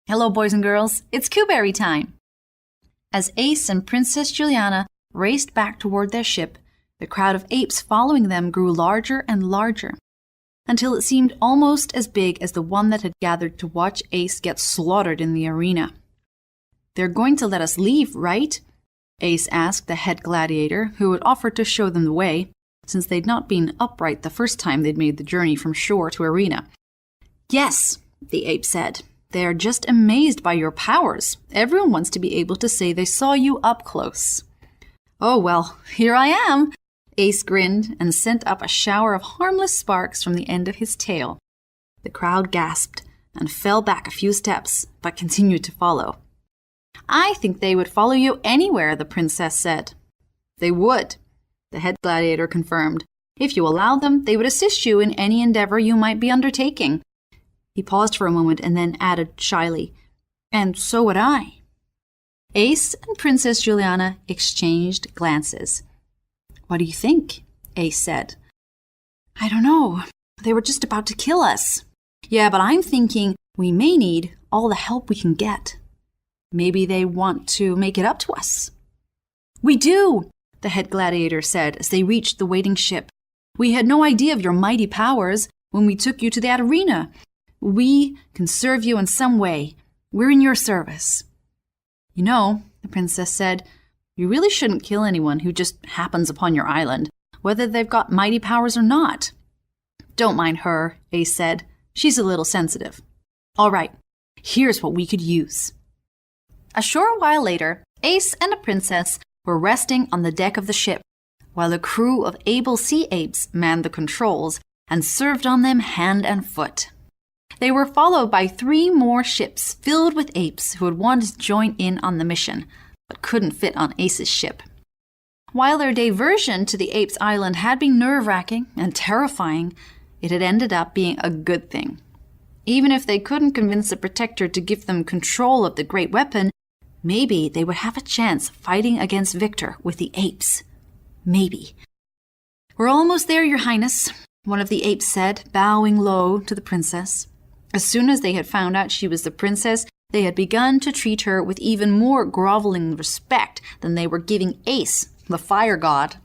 Hello, boys and girls. It's Cooberry time. As Ace and Princess Juliana raced back toward their ship, the crowd of apes following them grew larger and larger, until it seemed almost as big as the one that had gathered to watch Ace get slaughtered in the arena. "They're going to let us leave, right?" Ace asked the head gladiator, who had offered to show them the way, since they'd not been upright the first time they'd made the journey from shore to arena. "Yes," the ape said. "They are just amazed by your powers. Everyone wants to be able to say they saw you up close." "Oh, well, here I am." Ace grinned and sent up a shower of harmless sparks from the end of his tail. The crowd gasped and fell back a few steps, but continued to follow. "I think they would follow you anywhere," the princess said. "They would," the head gladiator confirmed. "If you allowed them, they would assist you in any endeavor you might be undertaking." He paused for a moment and then added shyly, "And so would I." Ace and Princess Juliana exchanged glances. "What do you think?" Ace said. "I don't know. They were just about to kill us." "Yeah, but I'm thinking we may need all the help we can get. Maybe they want to make it up to us." "We do," the head gladiator said as they reached the waiting ship. "We had no idea of your mighty powers when we took you to that arena. We can serve you in some way. We're in your service." "You know," the princess said, "you really shouldn't kill anyone who just happens upon your island, whether they've got mighty powers or not." "Don't mind her," Ace said. "She's a little sensitive." "All right, here's what we could use." A short while later, Ace and the princess were resting on the deck of the ship, while a crew of able sea apes manned the controls and served on them hand and foot. They were followed by 3 more ships filled with apes who had wanted to join in on the mission, but couldn't fit on Ace's ship. While their diversion to the apes' island had been nerve-wracking and terrifying, it had ended up being a good thing. Even if they couldn't convince the Protector to give them control of the great weapon, maybe they would have a chance fighting against Victor with the apes. Maybe. "We're almost there, Your Highness," one of the apes said, bowing low to the princess. As soon as they had found out she was the princess, they had begun to treat her with even more groveling respect than they were giving Ace, the fire god.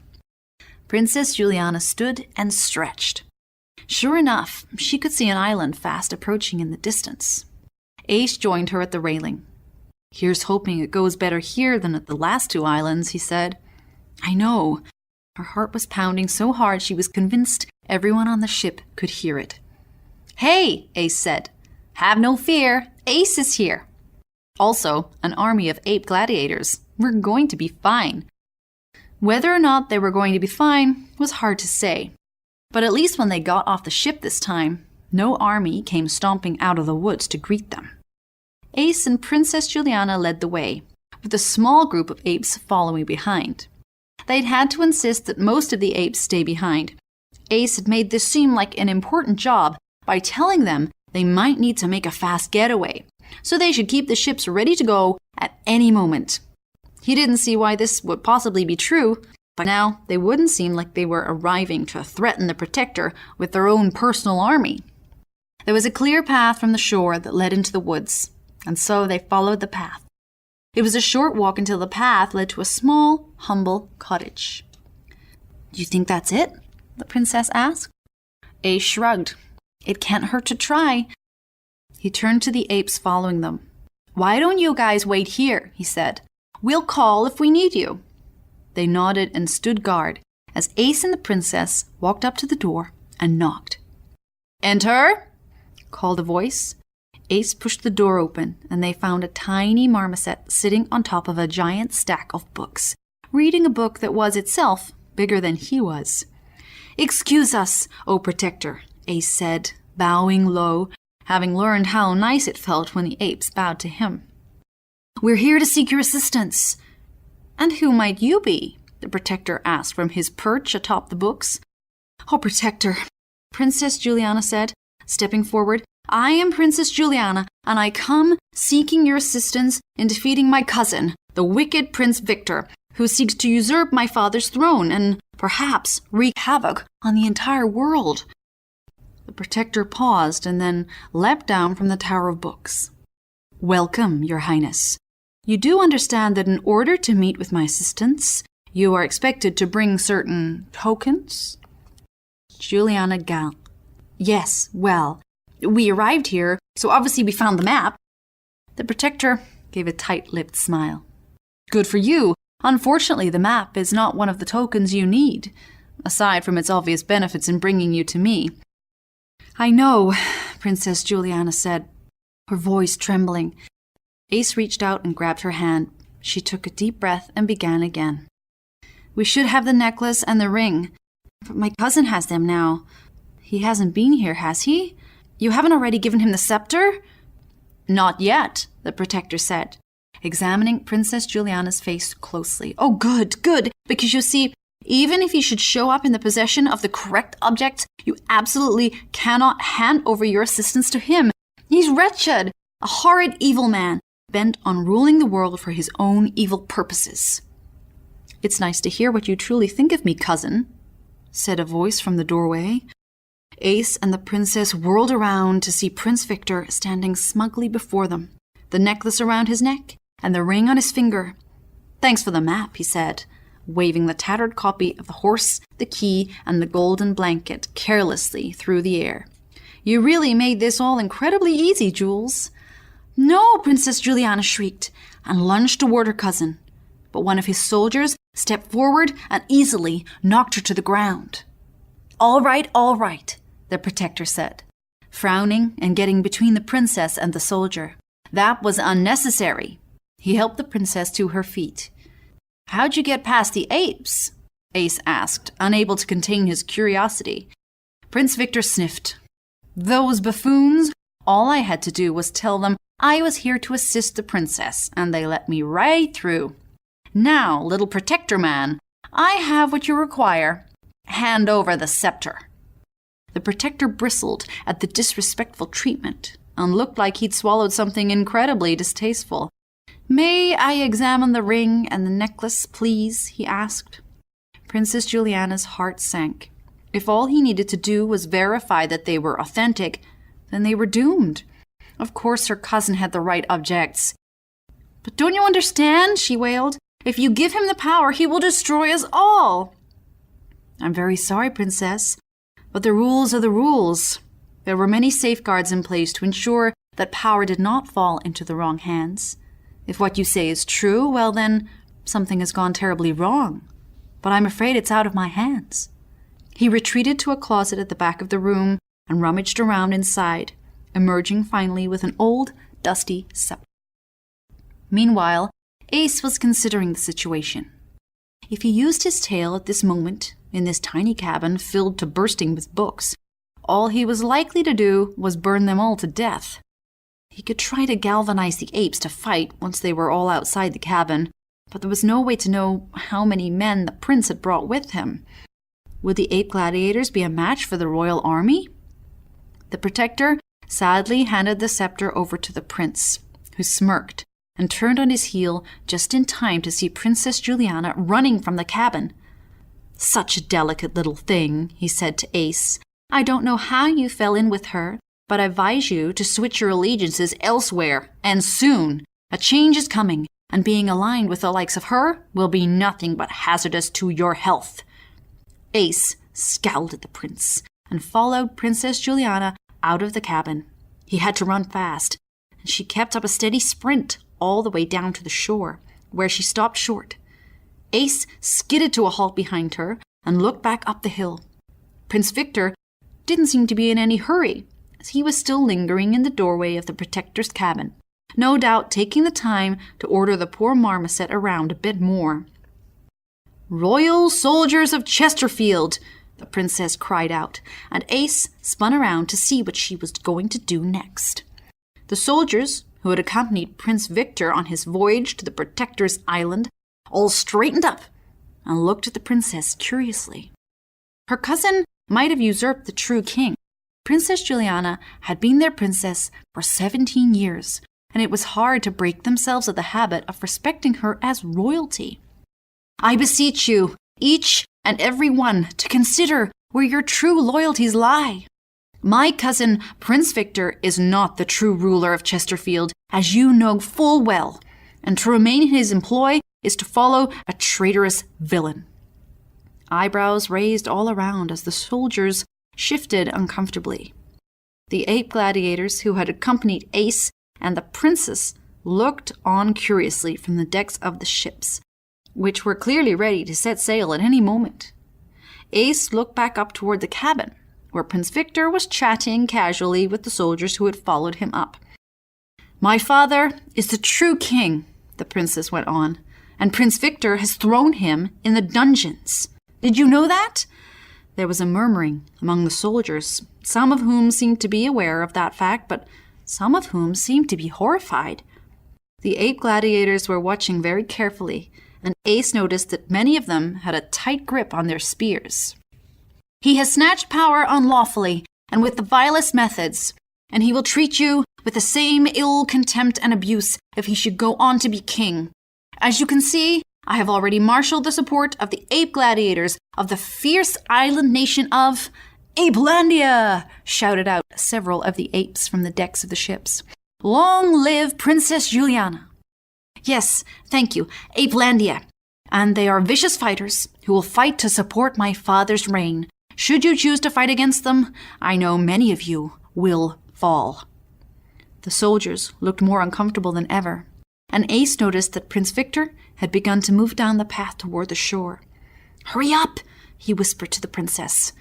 Princess Juliana stood and stretched. Sure enough, she could see an island fast approaching in the distance. Ace joined her at the railing. "Here's hoping it goes better here than at the last 2 islands," he said. "I know." Her heart was pounding so hard she was convinced everyone on the ship could hear it. "Hey," Ace said. "Have no fear. Ace is here. Also, an army of ape gladiators. We're going to be fine." Whether or not they were going to be fine was hard to say. But at least when they got off the ship this time, no army came stomping out of the woods to greet them. Ace and Princess Juliana led the way, with a small group of apes following behind. They'd had to insist that most of the apes stay behind. Ace had made this seem like an important job by telling them they might need to make a fast getaway, so they should keep the ships ready to go at any moment. He didn't see why this would possibly be true, but now they wouldn't seem like they were arriving to threaten the Protector with their own personal army. There was a clear path from the shore that led into the woods, and so they followed the path. It was a short walk until the path led to a small, humble cottage. "Do you think that's it?" the princess asked. Ace shrugged. "It can't hurt to try." He turned to the apes following them. "Why don't you guys wait here?" he said. "We'll call if we need you." They nodded and stood guard as Ace and the princess walked up to the door and knocked. "Enter," called a voice. Ace pushed the door open, and they found a tiny marmoset sitting on top of a giant stack of books, reading a book that was itself bigger than he was. "Excuse us, O Protector," Ace said, bowing low, having learned how nice it felt when the apes bowed to him. "We're here to seek your assistance." "And who might you be?" the Protector asked from his perch atop the books. "Oh, Protector," Princess Juliana said, stepping forward, "I am Princess Juliana, and I come seeking your assistance in defeating my cousin, the wicked Prince Victor, who seeks to usurp my father's throne and perhaps wreak havoc on the entire world." The Protector paused and then leapt down from the tower of books. Welcome, Your Highness. You do understand that in order to meet with my assistants, you are expected to bring certain tokens? Juliana gulped. Yes, well, we arrived here, so obviously we found the map. The Protector gave a tight-lipped smile. Good for you. Unfortunately, the map is not one of the tokens you need, aside from its obvious benefits in bringing you to me. I know, Princess Juliana said, her voice trembling. Ace reached out and grabbed her hand. She took a deep breath and began again. We should have the necklace and the ring, but my cousin has them now. He hasn't been here, has he? You haven't already given him the scepter? Not yet, the Protector said, examining Princess Juliana's face closely. Oh, good, because you see, even if he should show up in the possession of the correct object, you absolutely cannot hand over your assistance to him. He's wretched, a horrid evil man, bent on ruling the world for his own evil purposes. It's nice to hear what you truly think of me, cousin, said a voice from the doorway. Ace and the princess whirled around to see Prince Victor standing smugly before them, the necklace around his neck and the ring on his finger. Thanks for the map, he said, waving the tattered copy of the horse, the key, and the golden blanket carelessly through the air. You really made this all incredibly easy, Jules. No, Princess Juliana shrieked, and lunged toward her cousin. But one of his soldiers stepped forward and easily knocked her to the ground. All right, the Protector said, frowning and getting between the princess and the soldier. That was unnecessary. He helped the princess to her feet. How'd you get past the apes? Ace asked, unable to contain his curiosity. Prince Victor sniffed. Those buffoons, all I had to do was tell them I was here to assist the princess, and they let me right through. Now, little Protector man, I have what you require. Hand over the scepter. The Protector bristled at the disrespectful treatment and looked like he'd swallowed something incredibly distasteful. May I examine the ring and the necklace, please? He asked. Princess Juliana's heart sank. If all he needed to do was verify that they were authentic, then they were doomed. Of course her cousin had the right objects. But don't you understand? She wailed. If you give him the power, he will destroy us all. I'm very sorry, Princess, but the rules are the rules. There were many safeguards in place to ensure that power did not fall into the wrong hands. If what you say is true, well then, something has gone terribly wrong. But I'm afraid it's out of my hands. He retreated to a closet at the back of the room and rummaged around inside, emerging finally with an old, dusty scepter. Meanwhile, Ace was considering the situation. If he used his tail at this moment, in this tiny cabin filled to bursting with books, all he was likely to do was burn them all to death. He could try to galvanize the apes to fight once they were all outside the cabin, but there was no way to know how many men the prince had brought with him. Would the ape gladiators be a match for the royal army? The Protector sadly handed the scepter over to the prince, who smirked and turned on his heel just in time to see Princess Juliana running from the cabin. Such a delicate little thing, he said to Ace. I don't know how you fell in with her, but I advise you to switch your allegiances elsewhere, and soon. A change is coming, and being aligned with the likes of her will be nothing but hazardous to your health. Ace scowled at the prince and followed Princess Juliana out of the cabin. He had to run fast, and she kept up a steady sprint all the way down to the shore, where she stopped short. Ace skidded to a halt behind her and looked back up the hill. Prince Victor didn't seem to be in any hurry, as he was still lingering in the doorway of the Protector's cabin, no doubt taking the time to order the poor marmoset around a bit more. Royal soldiers of Chesterfield, the princess cried out, and Ace spun around to see what she was going to do next. The soldiers, who had accompanied Prince Victor on his voyage to the Protector's island, all straightened up and looked at the princess curiously. Her cousin might have usurped the true king. Princess Juliana had been their princess for 17 years, and it was hard to break themselves of the habit of respecting her as royalty. I beseech you, each and every one, to consider where your true loyalties lie. My cousin Prince Victor is not the true ruler of Chesterfield, as you know full well, and to remain in his employ is to follow a traitorous villain." Eyebrows raised all around as the soldiers shifted uncomfortably. The 8 gladiators who had accompanied Ace and the princess looked on curiously from the decks of the ships, which were clearly ready to set sail at any moment. Ace looked back up toward the cabin, where Prince Victor was chatting casually with the soldiers who had followed him up. "My father is the true king," the princess went on, "and Prince Victor has thrown him in the dungeons. Did you know that?" There was a murmuring among the soldiers, some of whom seemed to be aware of that fact, but some of whom seemed to be horrified. The 8 gladiators were watching very carefully, and Ace noticed that many of them had a tight grip on their spears. "He has snatched power unlawfully and with the vilest methods, and he will treat you with the same ill contempt and abuse if he should go on to be king. As you can see, I have already marshaled the support of the 8 gladiators of the fierce island nation of Apelandia," shouted out several of the apes from the decks of the ships. "Long live Princess Juliana." "Yes, thank you, Apelandia. And they are vicious fighters who will fight to support my father's reign. Should you choose to fight against them, I know many of you will fall." The soldiers looked more uncomfortable than ever, and Ace noticed that Prince Victor had begun to move down the path toward the shore. "Hurry up," he whispered to the princess.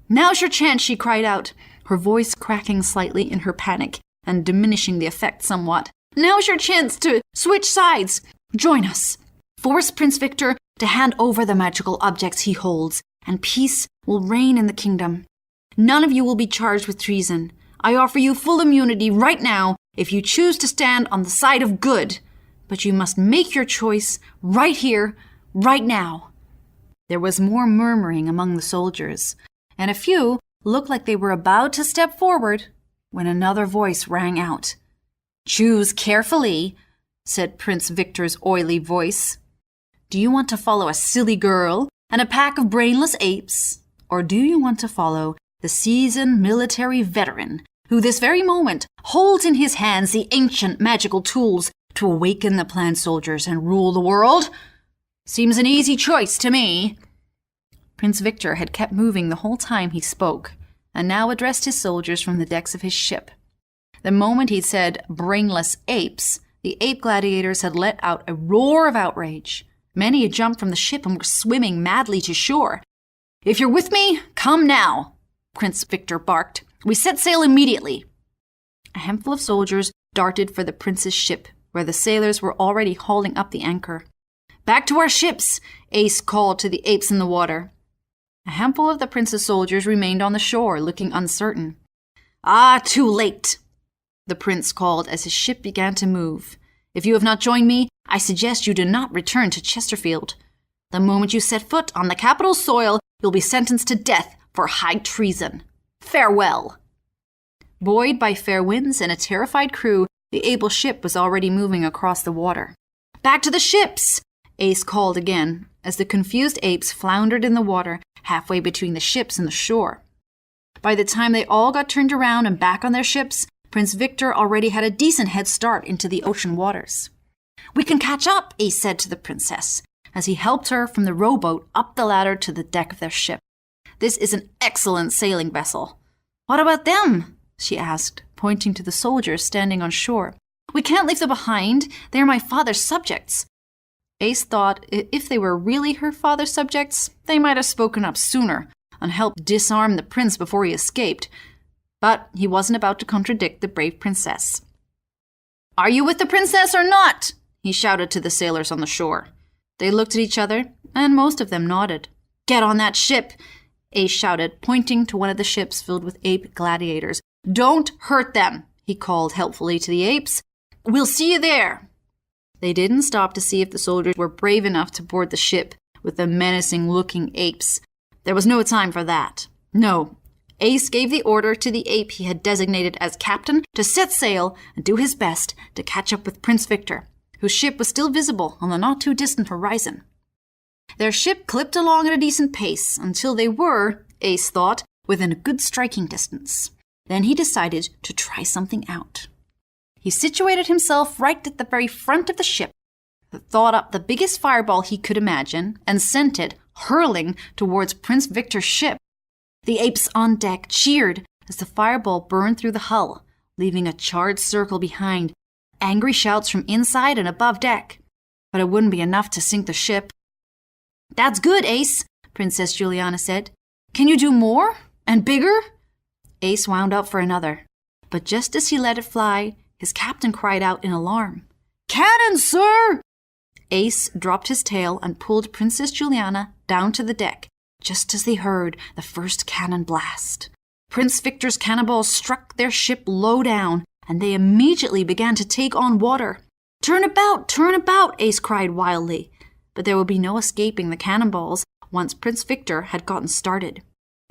"Now's your chance," she cried out, her voice cracking slightly in her panic and diminishing the effect somewhat. "Now's your chance to switch sides. Join us. Force Prince Victor to hand over the magical objects he holds, and peace will reign in the kingdom. None of you will be charged with treason. I offer you full immunity right now if you choose to stand on the side of good. But you must make your choice right here, right now." There was more murmuring among the soldiers, and a few looked like they were about to step forward when another voice rang out. "Choose carefully," said Prince Victor's oily voice. "Do you want to follow a silly girl and a pack of brainless apes? Or do you want to follow the seasoned military veteran who this very moment holds in his hands the ancient magical tools to awaken the planned soldiers and rule the world? Seems an easy choice to me." Prince Victor had kept moving the whole time he spoke, and now addressed his soldiers from the decks of his ship. The moment he said brainless apes, the 8 gladiators had let out a roar of outrage. Many had jumped from the ship and were swimming madly to shore. "If you're with me, come now," Prince Victor barked. "We set sail immediately." A handful of soldiers darted for the prince's ship, where the sailors were already hauling up the anchor. "Back to our ships," Ace called to the apes in the water. A handful of the prince's soldiers remained on the shore, looking uncertain. "Ah, too late," the prince called as his ship began to move. "If you have not joined me, I suggest you do not return to Chesterfield. The moment you set foot on the capital soil, you'll be sentenced to death for high treason. Farewell." Buoyed by fair winds and a terrified crew, the able ship was already moving across the water. "Back to the ships!" Ace called again, as the confused apes floundered in the water halfway between the ships and the shore. By the time they all got turned around and back on their ships, Prince Victor already had a decent head start into the ocean waters. "We can catch up," Ace said to the princess, as he helped her from the rowboat up the ladder to the deck of their ship. "This is an excellent sailing vessel." "What about them?" she asked, pointing to the soldiers standing on shore. "We can't leave them behind. They are my father's subjects." Ace thought if they were really her father's subjects, they might have spoken up sooner and helped disarm the prince before he escaped. But he wasn't about to contradict the brave princess. "Are you with the princess or not?" he shouted to the sailors on the shore. They looked at each other, and most of them nodded. "Get on that ship," Ace shouted, pointing to one of the ships filled with ape gladiators. "Don't hurt them," he called helpfully to the apes. "We'll see you there." They didn't stop to see if the soldiers were brave enough to board the ship with the menacing-looking apes. There was no time for that. No, Ace gave the order to the ape he had designated as captain to set sail and do his best to catch up with Prince Victor, whose ship was still visible on the not-too-distant horizon. Their ship clipped along at a decent pace until they were, Ace thought, within a good striking distance. Then he decided to try something out. He situated himself right at the very front of the ship, thought up the biggest fireball he could imagine, and sent it hurling towards Prince Victor's ship. The apes on deck cheered as the fireball burned through the hull, leaving a charred circle behind, angry shouts from inside and above deck. But it wouldn't be enough to sink the ship. "That's good, Ace," Princess Juliana said. "Can you do more? And bigger?" Ace wound up for another, but just as he let it fly, his captain cried out in alarm. "Cannon, sir!" Ace dropped his tail and pulled Princess Juliana down to the deck, just as they heard the first cannon blast. Prince Victor's cannonballs struck their ship low down, and they immediately began to take on water. Turn about, Ace cried wildly. But there would be no escaping the cannonballs once Prince Victor had gotten started.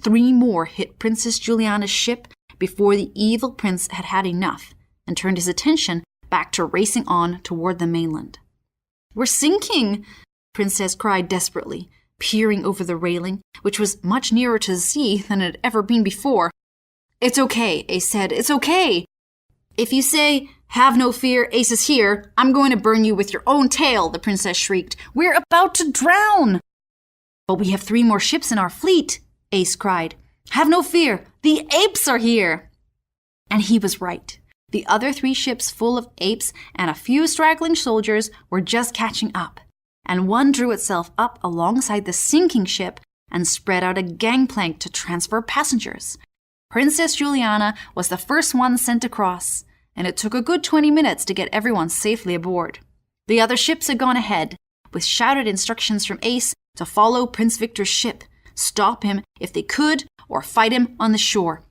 3 more hit Princess Juliana's ship before the evil prince had had enough and turned his attention back to racing on toward the mainland. "We're sinking!" Princess cried desperately, peering over the railing, which was much nearer to the sea than it had ever been before. "It's okay," Ace said. "It's okay. If you say, 'Have no fear, Ace is here,' I'm going to burn you with your own tail," the princess shrieked. "We're about to drown!" "But we have 3 more ships in our fleet," Ace cried. "Have no fear, the apes are here!" And he was right. The other 3 ships full of apes and a few straggling soldiers were just catching up, and one drew itself up alongside the sinking ship and spread out a gangplank to transfer passengers. Princess Juliana was the first one sent across, and it took a good 20 minutes to get everyone safely aboard. The other ships had gone ahead, with shouted instructions from Ace to follow Prince Victor's ship, stop him if they could, or fight him on the shore.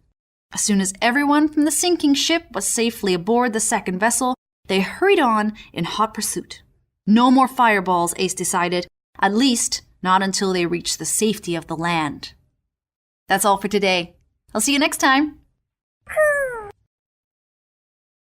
As soon as everyone from the sinking ship was safely aboard the second vessel, they hurried on in hot pursuit. No more fireballs, Ace decided, at least not until they reached the safety of the land. That's all for today. I'll see you next time.